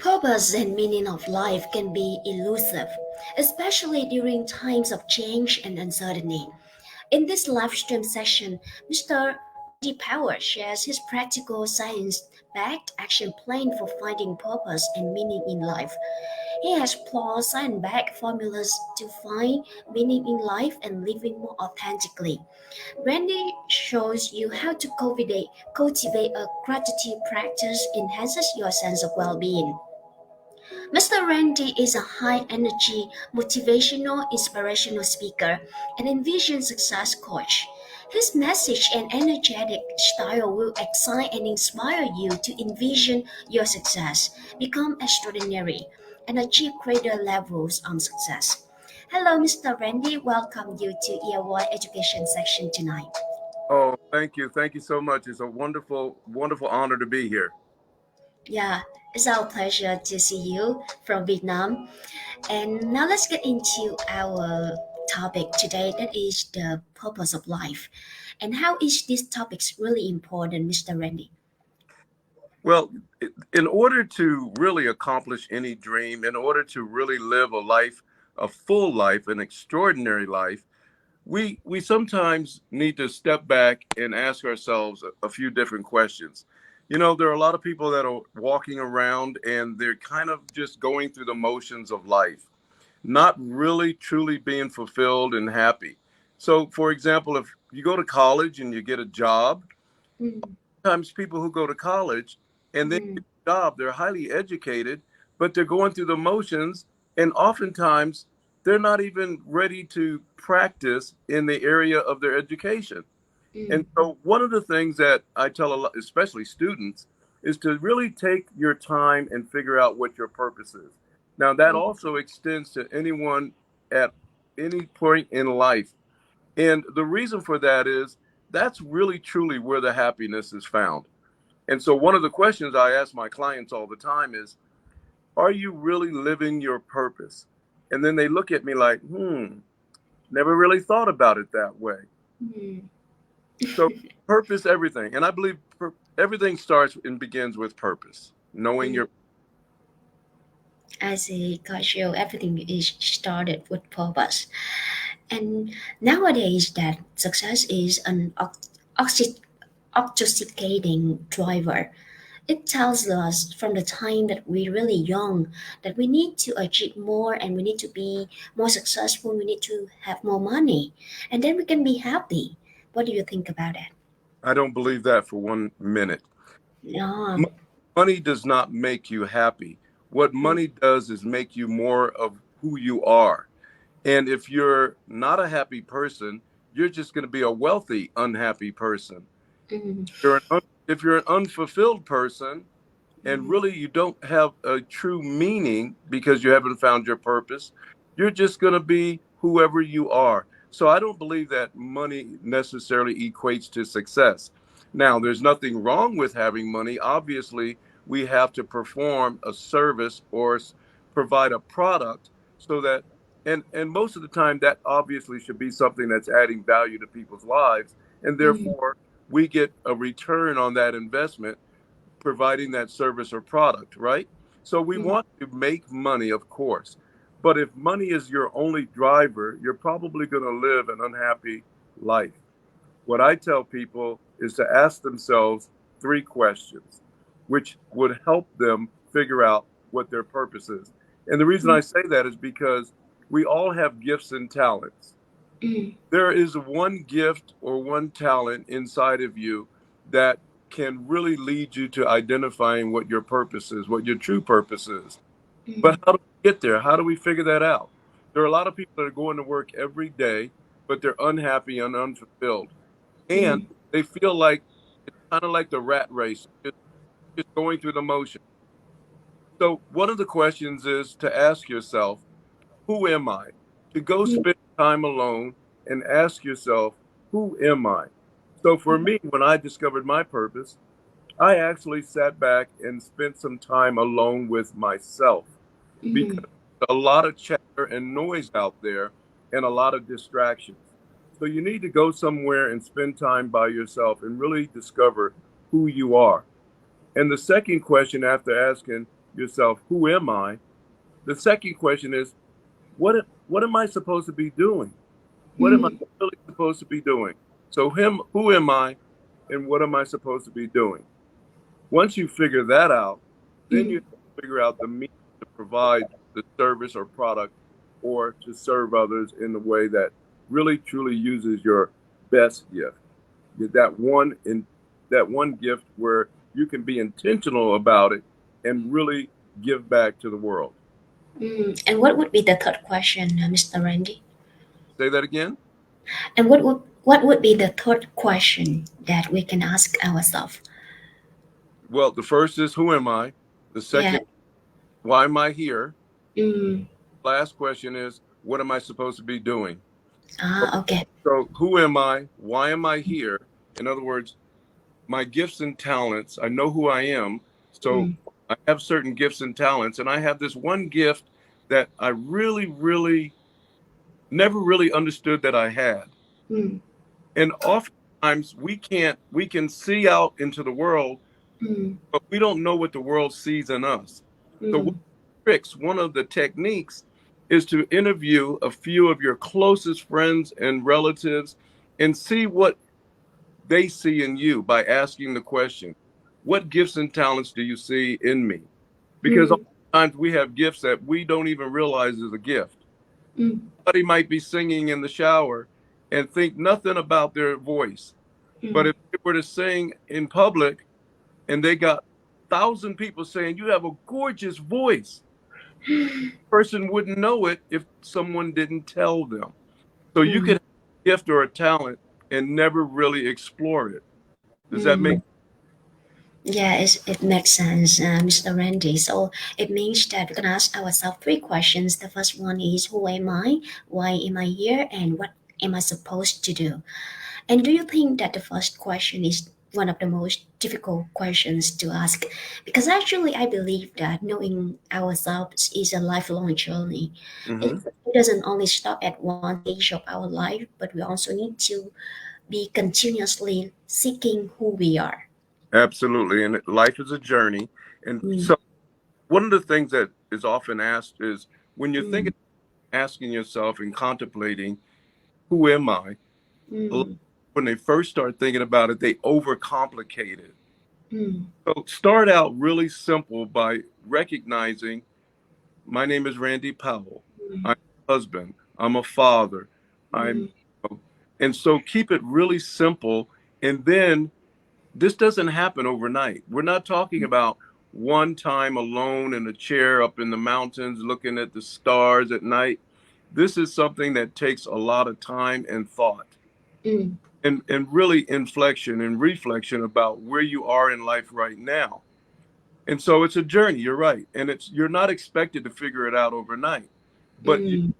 Purpose and meaning of life can be elusive, especially during times of change and uncertainty. In this live stream session, Mr. Randy Powell shares his practical science backed action plan for finding purpose and meaning in life. He has explored science backed formulas to find meaning in life and living more authentically. Randy shows you how to cultivate a gratitude practice enhances your sense of well-being. Mr. Randy is a high-energy, motivational, inspirational speaker and Envision success coach. His message and energetic style will excite and inspire you to envision your success, become extraordinary, and achieve greater levels of success. Hello, Mr. Randy. Welcome you to EIY Education section tonight. Oh, thank you. Thank you so much. It's a wonderful, wonderful honor to be here. Yeah, it's our pleasure to see you from Vietnam. And now let's get into our topic today that is the purpose of life. And how is this topic really important, Mr. Randy? Well, in order to really accomplish any dream, in order to really live a life, a full life, an extraordinary life, we sometimes need to step back and ask ourselves a few different questions. You know, there are a lot of people that are walking around and they're kind of just going through the motions of life, not really truly being fulfilled and happy. So, for example, if you go to college and you get a job, Mm, sometimes people who go to college and then mm, get a job, they're highly educated, but they're going through the motions, and oftentimes they're not even ready to practice in the area of their education. And mm, so, one of the things that I tell a lot, especially students, is to really take your time and figure out what your purpose is. Now, that mm, also extends to anyone at any point in life. And the reason for that is that's really truly where the happiness is found. And so, one of the questions I ask my clients all the time is, are you really living your purpose? And then they look at me like, never really thought about it that way. mm. So, purpose, everything. And I believe everything starts and begins with purpose, knowing Mm. your. I see, got you. Everything is started with purpose. And nowadays, that success is an oxy- intoxicating driver. It tells us from the time that we're really young that we need to achieve more and we need to be more successful, we need to have more money, and then we can be happy. What do you think about that? I don't believe that for 1 minute. Yeah. Mo- Money does not make you happy. What money does is make you more of who you are. And if you're not a happy person, you're just going to be a wealthy, unhappy person. Mm, If you're an unfulfilled person and mm, really you don't have a true meaning because you haven't found your purpose, you're just going to be whoever you are. So I don't believe that money necessarily equates to success. Now, there's nothing wrong with having money. Obviously, we have to perform a service or provide a product so that and most of the time that obviously should be something that's adding value to people's lives, and mm, therefore we get a return on that investment providing that service or product, right? So we mm, want to make money, of course. But if money is your only driver, you're probably going to live an unhappy life. What I tell people is to ask themselves three questions, which would help them figure out what their purpose is. And the reason mm, I say that is because we all have gifts and talents. mm, There is one gift or one talent inside of you that can really lead you to identifying what your purpose is, what your true purpose is. But mm, how do we get there? How do we figure that out? There are a lot of people that are going to work every day, but they're unhappy and unfulfilled. And mm, they feel like it's kind of like the rat race, just going through the motion. So, one of the questions is to ask yourself, who am I? To go mm, spend time alone and ask yourself, who am I? So for me, when I discovered my purpose, I actually sat back and spent some time alone with myself mm, because there's a lot of chatter and noise out there and a lot of distractions. So you need to go somewhere and spend time by yourself and really discover who you are. And the second question after asking, yourself, who am I? The second question is, what am I supposed to be doing? What am I Mm, really supposed to be doing? So who am I, and what am I supposed to be doing? Once you figure that out, then you mm, have to figure out the means to provide the service or product or to serve others in a way that really truly uses your best gift. That one gift where you can be intentional about it and really give back to the world. And what would be the third question, Mr. Randy? Say that again. And what would be the third question that we can ask ourselves? Well, the first is who am I? The Yeah. second, why am I here? Mm, Last question is what am I supposed to be doing? okay. So, who am I? Why am I here? In other words, my gifts and talents, I know who I am. So, Mm, I have certain gifts and talents, and I have this one gift that I really, really never really understood that I had. mm, And oftentimes we can see out into the world, mm, but we don't know what the world sees in us. So, mm, one of the techniques is to interview a few of your closest friends and relatives and see what they see in you by asking the question, what gifts and talents do you see in me? Because mm, oftentimes we have gifts that we don't even realize is a gift. mm, Somebody might be singing in the shower and think nothing about their voice. But mm. if they were to sing in public and they got 1,000 people saying, you have a gorgeous voice, person wouldn't know it if someone didn't tell them. So you could Mm, have a gift or a talent and never really explore it. Does that make mm. Yeah, it makes sense, Mr. Randy. So it means that we can ask ourselves three questions. The first one is, who am I? Why am I here? And what am I supposed to do? And do you think that the first question is one of the most difficult questions to ask? Because actually, I believe that knowing ourselves is a lifelong journey. hmm It doesn't only stop at one stage of our life, but we also need to be continuously seeking who we are. Absolutely. And life is a journey. And Mm, so one of the things that is often asked is when you're thinking, mm, asking yourself and contemplating, who am I? A lot, mm, when they first start thinking about it, they overcomplicate it. mm, So start out really simple by recognizing my name is Randy Powell. mm, I'm a husband. I'm a father. I'm, mm, and so keep it really simple. And then this doesn't happen overnight. We're not talking about one time alone in a chair up in the mountains looking at the stars at night. This is something that takes a lot of time and thought mm, and really inflection and reflection about where you are in life right now. And so it's a journey, you're right. And it's you're not expected to figure it out overnight. But mm,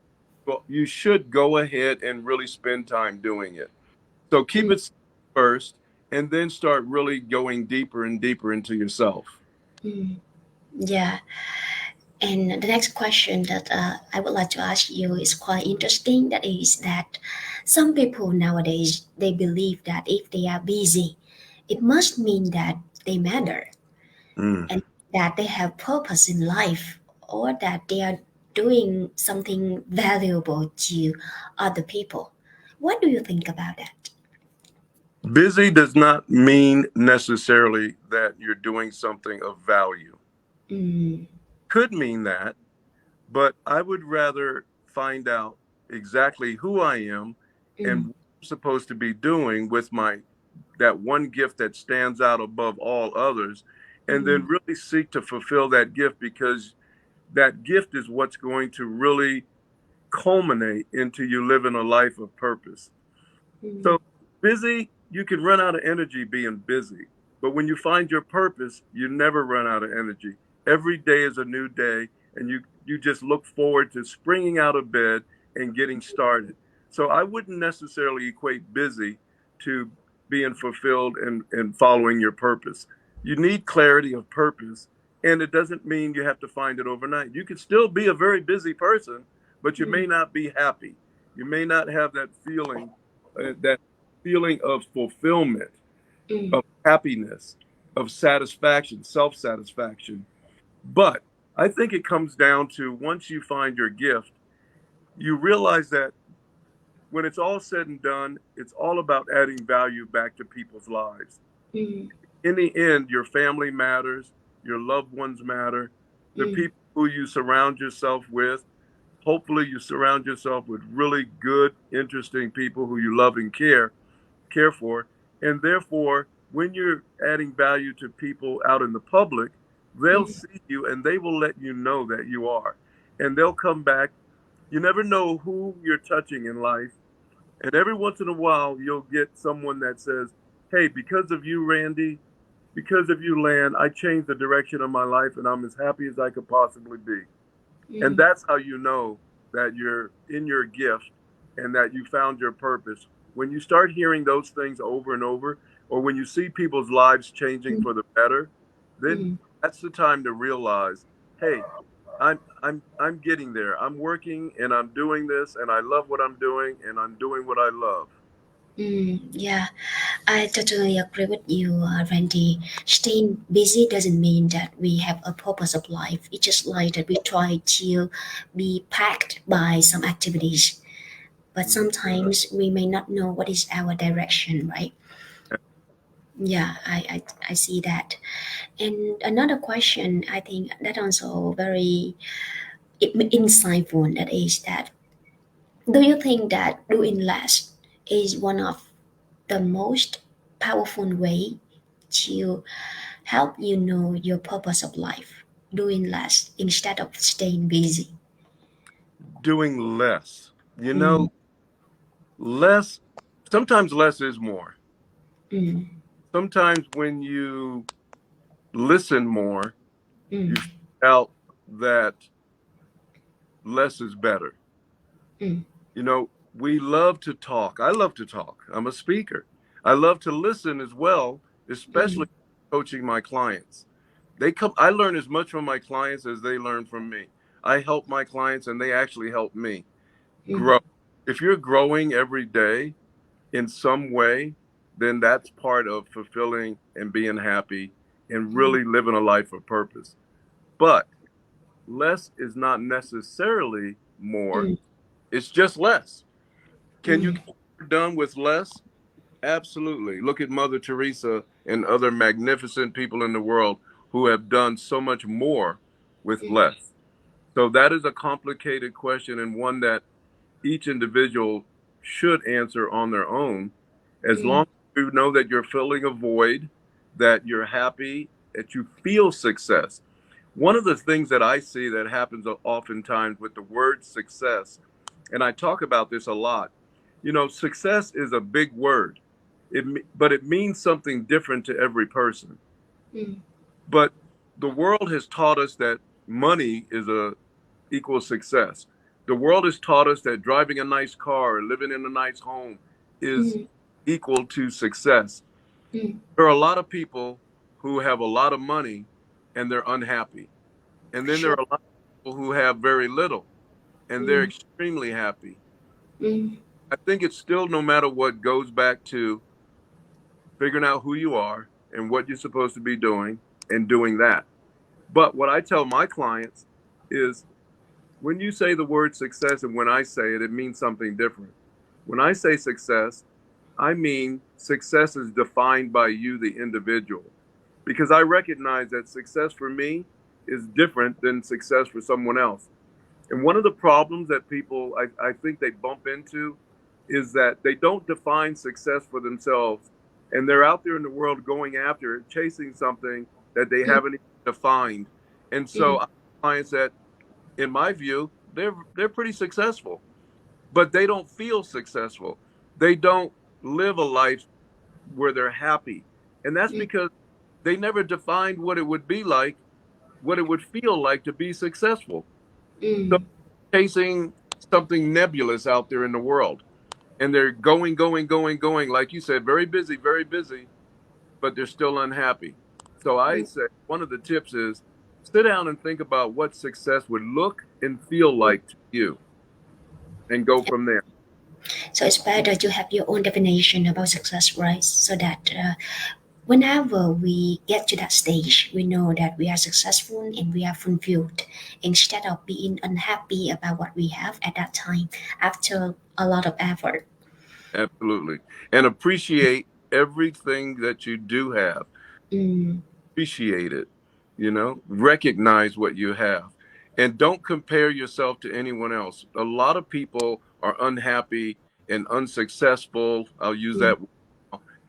you should go ahead and really spend time doing it. So keep mm, it first and then start really going deeper and deeper into yourself. mm. Yeah. And the next question that I would like to ask you is quite interesting. That is that some people nowadays they believe that if they are busy, it must mean that they matter Mm. and that they have purpose in life or that they are doing something valuable to other people. What do you think about that? Busy does not mean necessarily that you're doing something of value. Mm, Could mean that, but I would rather find out exactly who I am and mm, what I'm supposed to be doing with my that one gift that stands out above all others, and then mm, really seek to fulfill that gift because that gift is what's going to really culminate into you living a life of purpose. mm, So busy, you can run out of energy being busy. But when you find your purpose, you never run out of energy. Every day is a new day, and you just look forward to springing out of bed and getting started. So I wouldn't necessarily equate busy to being fulfilled and following your purpose. You need clarity of purpose, and it doesn't mean you have to find it overnight. You can still be a very busy person, but you may mm, not be happy. You may not have that feeling of fulfillment, mm, of happiness, of satisfaction, self satisfaction. But I think it comes down to once you find your gift, you realize that when it's all said and done, it's all about adding value back to people's lives. Mm, In the end, your family matters, your loved ones matter, the mm, people who you surround yourself with. Hopefully, you surround yourself with really good, interesting people who you love and care for. And therefore, when you're adding value to people out in the public, they'll mm, see you and they will let you know that you are. And they'll come back. You never know who you're touching in life. And every once in a while, you'll get someone that says, "Hey, because of you, Randy, because of you, Lan, I changed the direction of my life and I'm as happy as I could possibly be." And mm, that's how you know that you're in your gift and that you found your purpose. When you start hearing those things over and over, or when you see people's lives changing mm, for the better, then mm, that's the time to realize, hey, I'm getting there. I'm working and I'm doing this and I love what I'm doing and I'm doing what I love. yeah, I totally agree with you, Randy. Staying busy doesn't mean that we have a purpose of life. It's just like that we try to be packed by some activities, but Mhm. sometimes we may not know what is our direction, right? Yeah, I see that. And another question, I think that also very insightful. That is that, do you think that doing less is one of the most powerful way to help you know your purpose of life? Doing less instead of staying busy. Doing less. You Mm, know, less, sometimes less is more. mm, Sometimes when you listen more, mm, you find out that less is better. mm, You know, we love to talk. I love to talk. I'm a speaker. I love to listen as well, mm, especially coaching my clients. I learn as much from my clients as they learn from me. I help my clients and they actually help me mm, grow. If you're growing every day in some way, then that's part of fulfilling and being happy and mm, really living a life of purpose. But less is not necessarily more, mm, it's just less. Can you mm, get more done with less? Absolutely. Look at Mother Teresa and other magnificent people in the world who have done so much more with mm, less. So that is a complicated question and one that each individual should answer on their own. As long mm, as you know that you're filling a void, that you're happy, that you feel success. One of the things that I see that happens oftentimes with the word success, and I talk about this a lot, you know, success is a big word, but it means something different to every person. mm, But the world has taught us that money is a equals success. The world has taught us that driving a nice car or living in a nice home is mm, equal to success. mm. There are a lot of people who have a lot of money and they're unhappy. And then there Sure. are a lot of people who have very little and they're Mm, extremely happy. mm, I think it's still, no matter what, goes back to figuring out who you are and what you're supposed to be doing and doing that. But what I tell my clients is when you say the word success and when I say it, it means something different. When I say success, I mean success is defined by you, the individual, because I recognize that success for me is different than success for someone else. And one of the problems that people, I think they bump into is that they don't define success for themselves. And they're out there in the world going after it, chasing something that they mm, haven't even defined. And so mm, I have clients that, in my view, they're pretty successful, but they don't feel successful. They don't live a life where they're happy. And that's mm, because they never defined what it would be like, what it would feel like to be successful. So mm, chasing something nebulous out there in the world. And they're going, like you said, very busy, but they're still unhappy. So I mm, say one of the tips is sit down and think about what success would look and feel mm. like to you and go from there. So it's better to have your own definition about success, right? So that Whenever we get to that stage, we know that we are successful and we are fulfilled instead of being unhappy about what we have at that time after a lot of effort. Absolutely. And appreciate everything that you do have. Mm, Appreciate it, recognize what you have. And don't compare yourself to anyone else. A lot of people are unhappy and unsuccessful. I'll use mm, that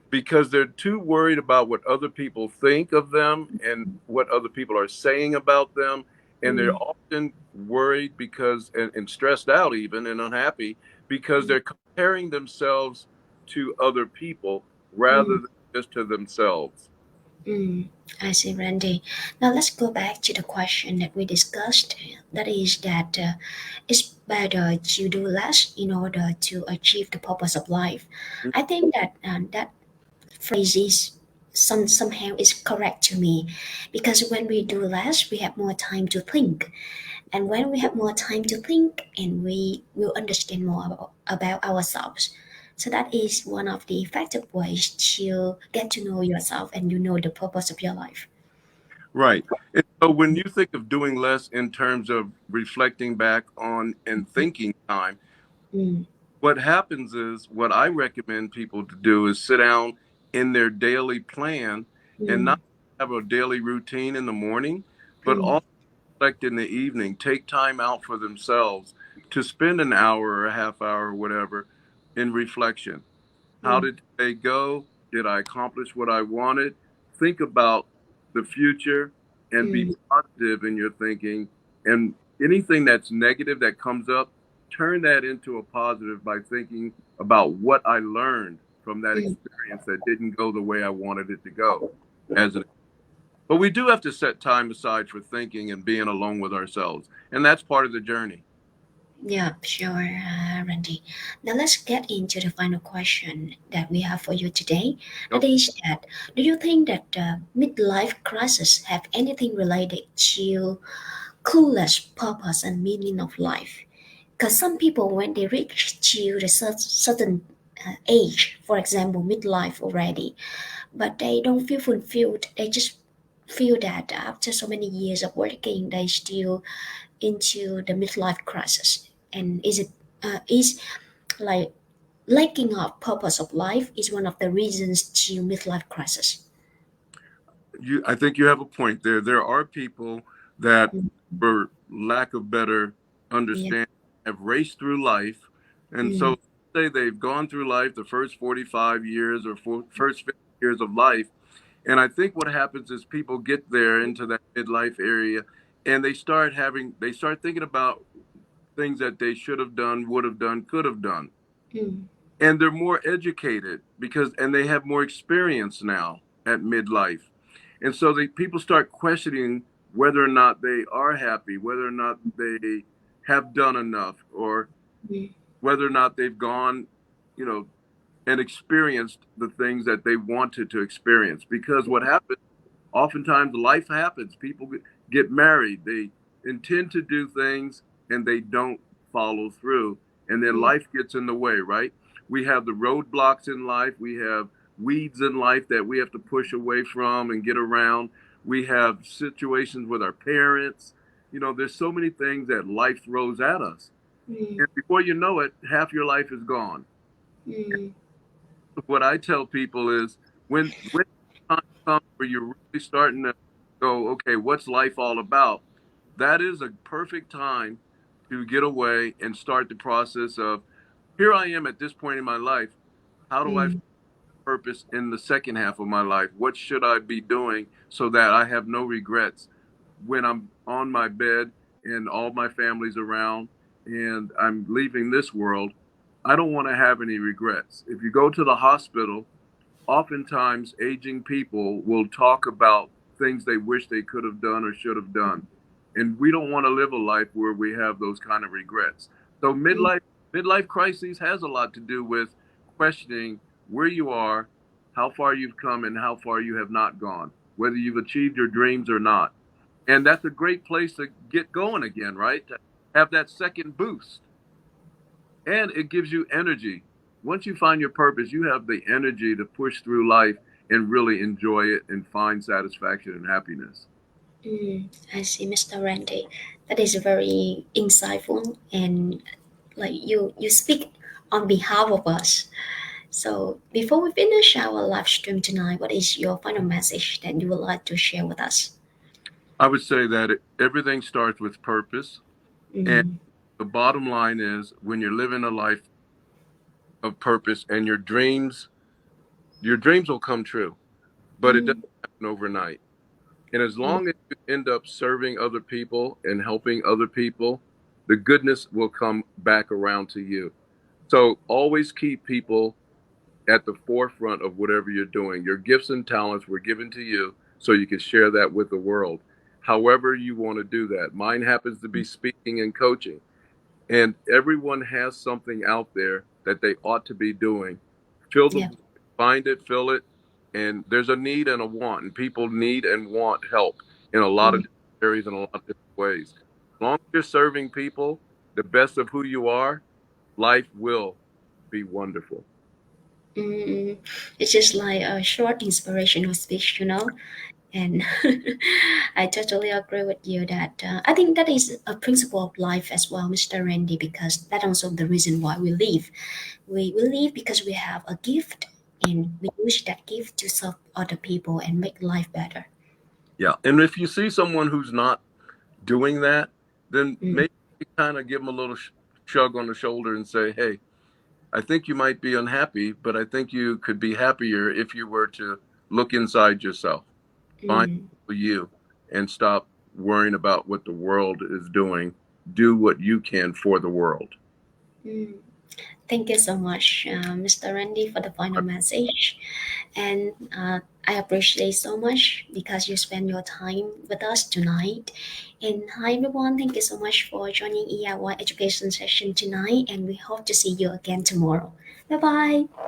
because they're too worried about what other people think of them and what other people are saying about them. And they're mm, often worried because, and stressed out even and unhappy because mm, they're comparing themselves to other people rather mm, than just to themselves. mm. I see, Randy. Now let's go back to the question that we discussed. That is that it's better to do less in order to achieve the purpose of life. I think that that phrase is somehow is correct to me because when we do less, we have more time to think, and when we have more time to think, and we will understand more about ourselves. So that is one of the effective ways to get to know yourself and you know the purpose of your life. Right. And so when you think of doing less in terms of reflecting back on and thinking time, Mm, what happens is what I recommend people to do is sit down in their daily plan and mm, not have a daily routine in the morning, but mm, also reflect in the evening, take time out for themselves to spend an hour or a half hour or whatever in reflection. How mm, did they go? Did I accomplish what I wanted? Think about the future and be mm, positive in your thinking. And anything that's negative that comes up, turn that into a positive by thinking about what I learned from that mm. experience that didn't go the way I wanted it to go. As an, but we do have to set time aside for thinking and being alone with ourselves, and that's part of the journey. Yeah, sure, Randy. Now let's get into the final question that we have for you today. That Okay. is that, do you think that midlife crisis have anything related to clueless purpose and meaning of life? Because some people, when they reach to the certain age, for example, midlife already, but they don't feel fulfilled. They just feel that after so many years of working, they still into the midlife crisis. And is like lacking of purpose of life is one of the reasons to midlife crisis. I think you have a point there. There are people that, Mm, for lack of better yeah. understanding, have raced through life, and Mm, so say they've gone through life the first 45 years or first 50 years of life, and I think what happens is people get there into that midlife area, and they start thinking about things that they should have done, would have done, could have done, mm, and they're more educated and they have more experience now at midlife, and so people start questioning whether or not they are happy, whether or not they have done enough, or mm, whether or not they've gone, you know and experienced the things that they wanted to experience. Because what happens, oftentimes life happens, people get married, they intend to do things and they don't follow through, and then mm, life gets in the way, right? We have the roadblocks in life, we have weeds in life that we have to push away from and get around, we have situations with our parents. There's so many things that life throws at us, mm, and before you know it, half your life is gone. mm, What I tell people is, when time comes where you're really starting to go, okay, what's life all about? That is a perfect time to get away and start the process of, here I am at this point in my life. How do I find mm, purpose in the second half of my life? What should I be doing so that I have no regrets when I'm on my bed and all my family's around and I'm leaving this world? I don't want to have any regrets. If you go to the hospital, oftentimes aging people will talk about things they wish they could have done or should have done. And we don't want to live a life where we have those kind of regrets. So mm, midlife crises has a lot to do with questioning where you are, how far you've come, and how far you have not gone, whether you've achieved your dreams or not. And that's a great place to get going again, right? To have that second boost. And it gives you energy. Once you find your purpose, you have the energy to push through life and really enjoy it and find satisfaction and happiness. I see, Mr. Randy. That is very insightful, and like you speak on behalf of us. So before we finish our live stream tonight, what is your final message that you would like to share with us? I would say that everything starts with purpose. And Mm, the bottom line is when you're living a life of purpose and your dreams will come true, but it mm, doesn't happen overnight. And as yeah, long as you end up serving other people and helping other people, the goodness will come back around to you. So always keep people at the forefront of whatever you're doing. Your gifts and talents were given to you so you can share that with the world. However, you want to do that. Mine happens to be speaking and coaching. And everyone has something out there that they ought to be doing. Fill the yeah. void, find it, fill it, and there's a need and a want, and people need and want help in a lot of Mm, different areas and a lot of different ways. As long as you're serving people the best of who you are, life will be wonderful. mm. It's just like a short inspirational speech, And I totally agree with you that I think that is a principle of life as well, Mr. Randy, because that also the reason why we live. We live because we have a gift and we use that gift to serve other people and make life better. Yeah, and if you see someone who's not doing that, then Mm, maybe kind of give them a little shrug on the shoulder and say, "Hey, I think you might be unhappy, but I think you could be happier if you were to look inside yourself, find mm, you, and stop worrying about what the world is doing. Do what you can for the world." mm. Thank you so much, Mr. Randy, for the final message. And I appreciate so much because you spend your time with us tonight. And hi everyone, thank you so much for joining EIY education session tonight, and we hope to see you again tomorrow. Bye bye.